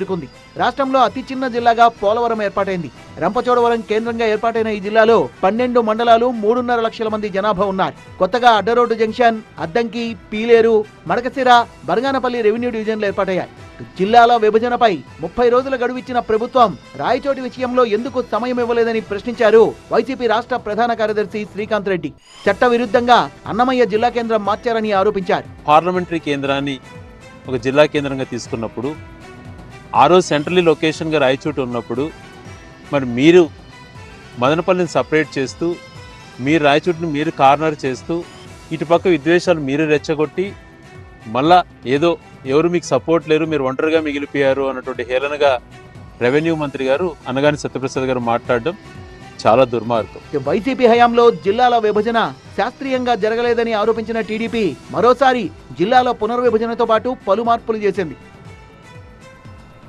చేరుకుంది. రాష్ట్రంలో అతి చిన్న జిల్లాగా పోలవరం ఏర్పాటైంది. రంపచోడవరం కేంద్రంగా ఏర్పాటైన ఈ జిల్లాలో 12 మండలాలు, 3.5 లక్షల మంది జనాభా ఉన్నారు. కొత్తగా అడ్డరోడ్డు జంక్షన్, అద్దంకి, పీలేరు, మడకసిర, బనగానపల్లి రెవెన్యూ డివిజన్లు ఏర్పాటయ్యాయి. జిల్లాల విభజనపై 30 రోజుల గడువిచ్చిన ప్రభుత్వం రాయచోటి విషయంలో ఎందుకు సమయం ఇవ్వలేదని ప్రశ్నించారు వైసీపీ రాష్ట్ర ప్రధాన కార్యదర్శి శ్రీకాంత్ రెడ్డి. చట్ట విరుద్ధంగా అన్నమయ్య జిల్లా కేంద్రం మార్చారని ఆరోపించారు. పార్లమెంటరీ కేంద్రాన్ని ఒక జిల్లా కేంద్రంగా తీసుకున్నప్పుడు, ఆ రోజు సెంట్రల్లీ లొకేషన్గా రాయచోటి ఉన్నప్పుడు, మరి మీరు మదనపల్లిని సపరేట్ చేస్తూ, మీరు రాయచోటిని మీరు కార్నర్ చేస్తూ, ఇటుపక్క విద్వేషాలు మీరు రెచ్చగొట్టి, మళ్ళా ఏదో ఎవరు మీకు సపోర్ట్ లేరు, మీరు ఒంటరిగా మిగిలిపోయారు అన్నటువంటి హేళనగా రెవెన్యూ మంత్రి గారు అనగాని సత్యప్రసాద్ గారు మాట్లాడడం చాలా దుర్మార్గం. వైసీపీ హయాంలో జిల్లాల విభజన శాస్త్రీయంగా జరగలేదని ఆరోపించిన టీడీపీ మరోసారి జిల్లాల పునర్విభజనతో పాటు పలు మార్పులు చేసింది.